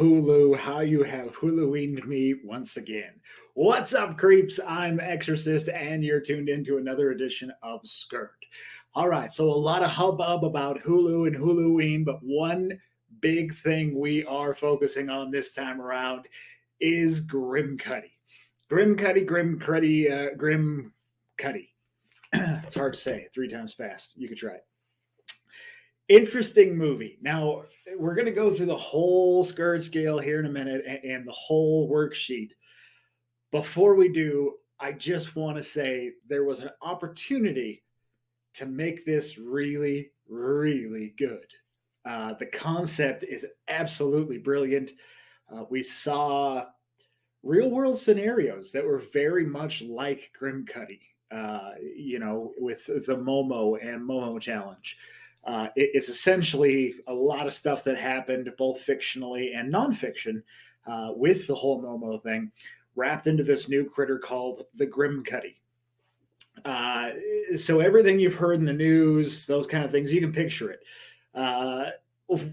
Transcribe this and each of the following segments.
Hulu, how you have Huluined me once again. What's up, creeps? I'm Exorcist, and you're tuned into another edition of Scurred. All right, so a lot of hubbub about Hulu and Huluween, but one big thing we are focusing on this time around is Grimcutty. Grimcutty. It's hard to say 3 times fast. You could try it. Interesting movie. Now, we're going to go through the whole Scurred scale here in a minute and the whole worksheet. Before we do, I just want to say there was an opportunity to make this really, really good. The concept is absolutely brilliant. We saw real world scenarios that were very much like Grimcutty, with the Momo and Momo challenge. It's essentially a lot of stuff that happened both fictionally and nonfiction with the whole Momo thing wrapped into this new critter called the Grimcutty. So everything you've heard in the news, those kind of things, you can picture it.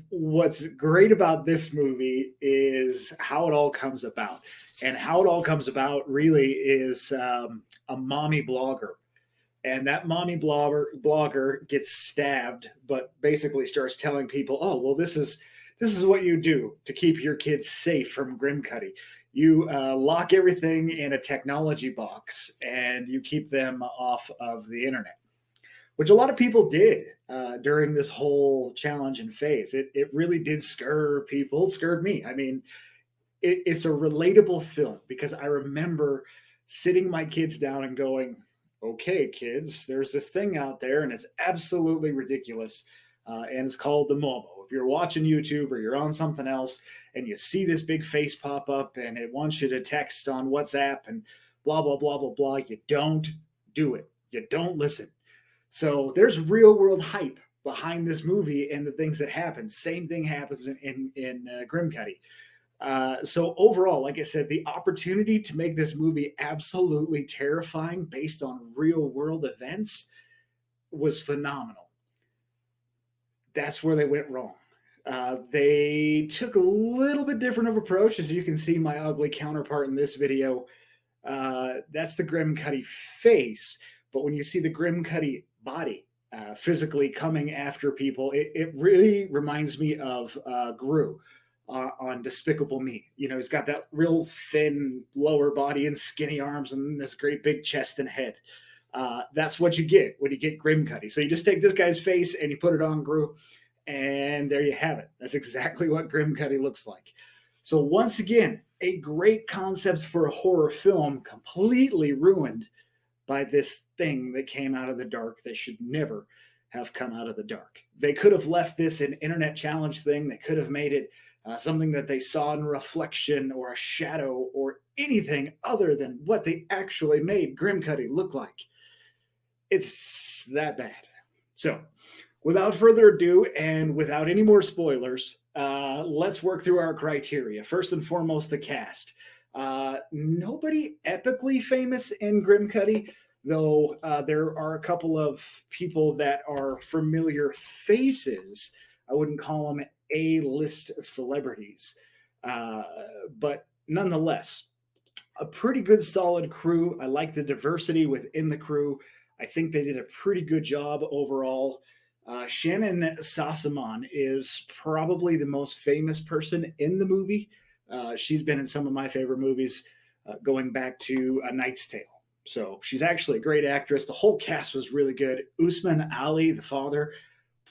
What's great about this movie is how it all comes about. And how it all comes about really is a mommy blogger. And that mommy blogger gets stabbed, but basically starts telling people, "Oh, well, this is what you do to keep your kids safe from Grimcutty. You lock everything in a technology box, and you keep them off of the internet," which a lot of people did during this whole challenge and phase. It really did scare people. It scared me. I mean, it's a relatable film because I remember sitting my kids down and going, "Okay, kids, there's this thing out there, and it's absolutely ridiculous, and it's called the Momo. If you're watching YouTube or you're on something else, and you see this big face pop up, and it wants you to text on WhatsApp and blah blah blah blah blah, you don't do it. You don't listen." So there's real world hype behind this movie and the things that happen. Same thing happens in Grimcutty. So overall, like I said, the opportunity to make this movie absolutely terrifying based on real world events was phenomenal. That's where they went wrong. They took a little bit different of approach, as you can see my ugly counterpart in this video. That's the Grimcutty face, but when you see the Grimcutty body physically coming after people, it really reminds me of Gru on Despicable Me. You know, he's got that real thin lower body and skinny arms and this great big chest and head. That's what you get when you get Grimcutty. So you just take this guy's face and you put it on Gru, and there you have it. That's exactly what Grimcutty looks like. So once again, a great concept for a horror film completely ruined by this thing that came out of the dark that should never have come out of the dark. They could have left this an internet challenge thing. They could have made it something that they saw in reflection or a shadow or anything other than what they actually made Grimcutty look like. It's that bad. So, without further ado and without any more spoilers, let's work through our criteria. First and foremost, the cast. Nobody epically famous in Grimcutty, though there are a couple of people that are familiar faces. I wouldn't call them A-list celebrities, but nonetheless, a pretty good solid crew. I like the diversity within the crew. I think they did a pretty good job overall. Shannon Sossamon is probably the most famous person in the movie. She's been in some of my favorite movies, going back to A Knight's Tale. So she's actually a great actress. The whole cast was really good. Usman Ali, the father,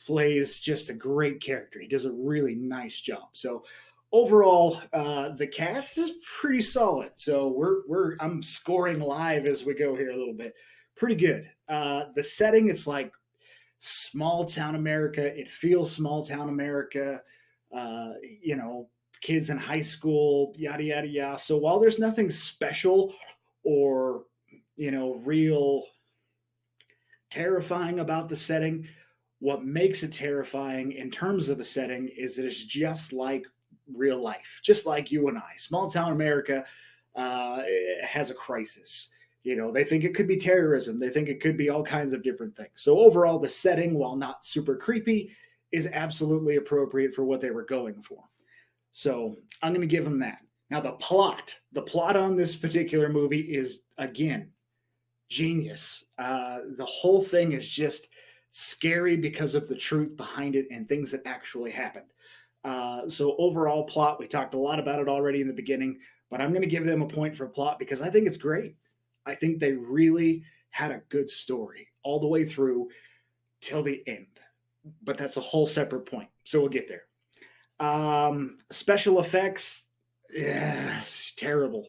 plays just a great character. He does a really nice job. So overall, the cast is pretty solid. So I'm scoring live as we go here a little bit. Pretty good. The setting, it's like small town America. It feels small town America. Kids in high school, yada yada yada. So while there's nothing special or real terrifying about the setting, what makes it terrifying in terms of a setting is that it's just like real life, just like you and I. Small town America has a crisis. They think it could be terrorism. They think it could be all kinds of different things. So overall, the setting, while not super creepy, is absolutely appropriate for what they were going for. So I'm going to give them that. Now the plot on this particular movie is, again, genius. The whole thing is just scary because of the truth behind it and things that actually happened. So overall plot, we talked a lot about it already in the beginning, but I'm going to give them a point for plot because I think it's great. I think they really had a good story all the way through till the end. But that's a whole separate point. So we'll get there. Special effects, yeah, terrible.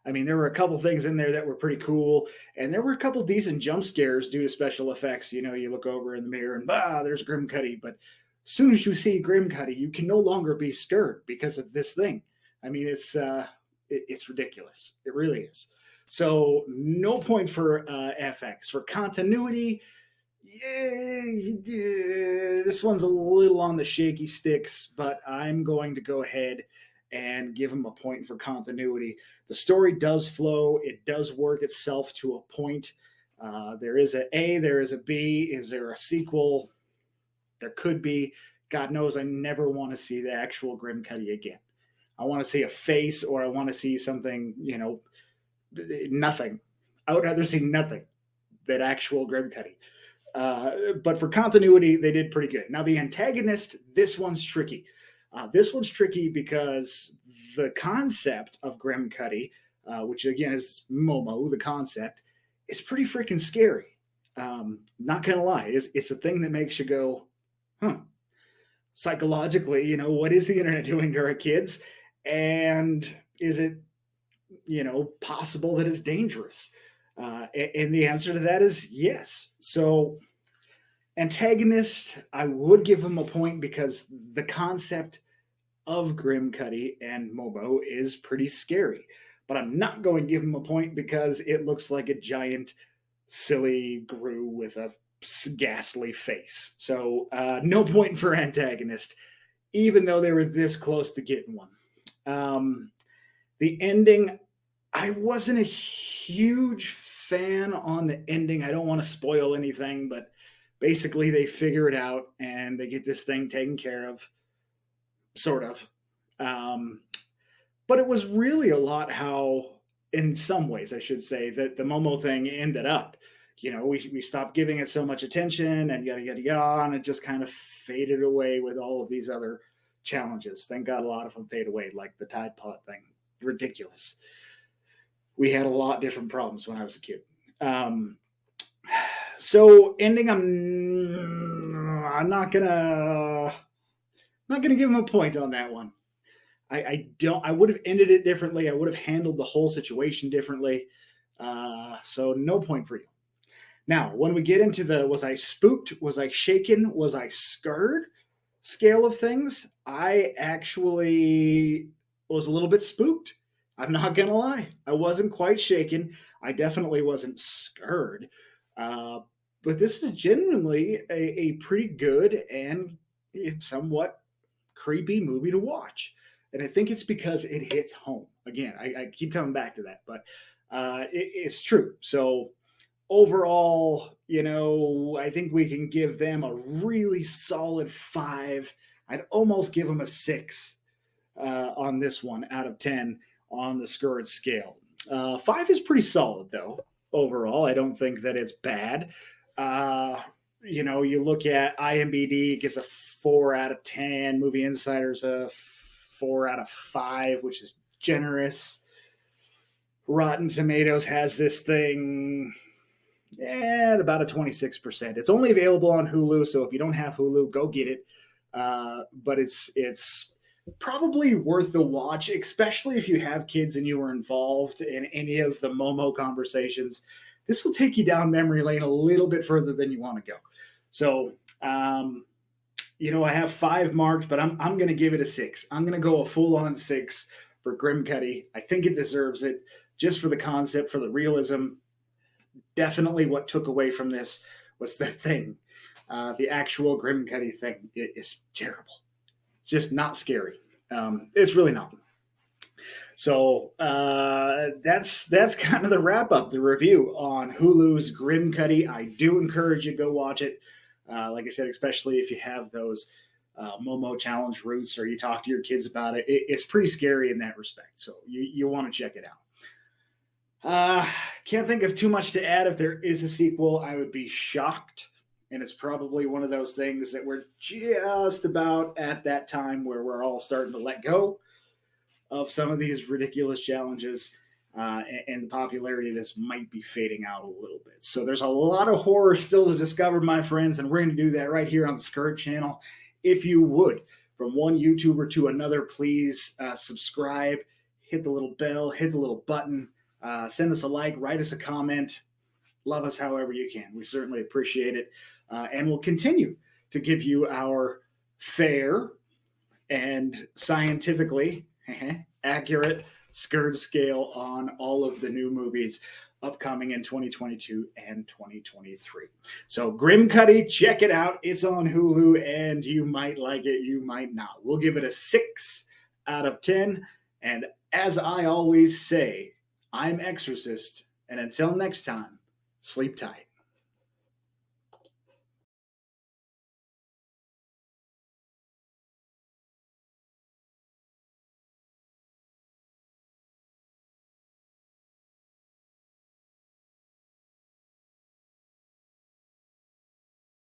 I mean, there were a couple things in there that were pretty cool, and there were a couple decent jump scares due to special effects. You know, you look over in the mirror and there's Grimcutty. But as soon as you see Grimcutty, you can no longer be scared because of this thing. I mean, it's ridiculous. It really is. So no point for FX. For continuity, yeah, this one's a little on the shaky sticks, but I'm going to go ahead and give him a point for continuity. The story does flow. It does work itself to a point. There is an A, there is a B. Is there a sequel? There could be. God knows I never want to see the actual Grimcutty again. I want to see a face, or I want to see something, nothing. I would rather see nothing than actual Grimcutty. But for continuity, they did pretty good. Now, the antagonist, this one's tricky. This one's tricky because the concept of Grimcutty, which again is Momo, the concept, is pretty freaking scary. Not gonna lie, it's a thing that makes you go, huh. Psychologically, what is the internet doing to our kids? And is it, possible that it's dangerous? And the answer to that is yes. So, antagonist, I would give him a point because the concept of Grimcutty and Momo is pretty scary. But I'm not going to give him a point because it looks like a giant, silly Gru with a ghastly face. So no point for antagonist, even though they were this close to getting one. The ending, I wasn't a huge fan on the ending. I don't want to spoil anything, but basically they figure it out and they get this thing taken care of, sort of. But it was really a lot how, in some ways, I should say, that the Momo thing ended up. We stopped giving it so much attention and yada, yada, yada, and it just kind of faded away with all of these other challenges. Thank God a lot of them fade away, like the Tide Pod thing. Ridiculous. We had a lot different problems when I was a kid. So ending, I'm not gonna give him a point on that one. I would have ended it differently. I would have handled the whole situation differently. So no point for you. Now, when we get into the was I spooked, was I shaken, was I scared scale of things, I actually was a little bit spooked. I'm not going to lie. I wasn't quite shaken. I definitely wasn't scared. But this is genuinely a pretty good and somewhat creepy movie to watch. And I think it's because it hits home. Again, I keep coming back to that, but it's true. So overall, I think we can give them a really solid 5. I'd almost give them a 6 on this one out of 10 on the Scurred scale. 5 is pretty solid, though, overall. I don't think that it's bad. You look at IMDb, it gets a 4 out of 10. Movie Insider's a 4 out of 5, which is generous. Rotten Tomatoes has this thing at about a 26%. It's only available on Hulu, so if you don't have Hulu, go get it. But it's probably worth the watch, especially if you have kids and you were involved in any of the Momo conversations. This will take you down memory lane a little bit further than you want to go. So, I have 5 marked, but I'm going to give it a 6. I'm going to go a full-on 6 for Grimcutty. I think it deserves it, just for the concept, for the realism. Definitely what took away from this was the thing. The actual Grimcutty thing is terrible. Just not scary. It's really not. So that's kind of the wrap up, the review on Hulu's Grimcutty. I do encourage you to go watch it. Like I said, especially if you have those Momo Challenge routes, or you talk to your kids about it. It's pretty scary in that respect. So you want to check it out. Can't think of too much to add. If there is a sequel, I would be shocked. And it's probably one of those things that we're just about at that time where we're all starting to let go of some of these ridiculous challenges. And the popularity of this might be fading out a little bit. So there's a lot of horror still to discover, my friends, and we're going to do that right here on the Scurred channel. If you would, from one YouTuber to another, please subscribe, hit the little bell, hit the little button, send us a like, write us a comment. Love us however you can. We certainly appreciate it. And we'll continue to give you our fair and scientifically accurate Scurred scale on all of the new movies upcoming in 2022 and 2023. So Grimcutty, check it out. It's on Hulu, and you might like it, you might not. We'll give it a 6 out of 10. And as I always say, I'm Exorcist, and until next time, sleep tight.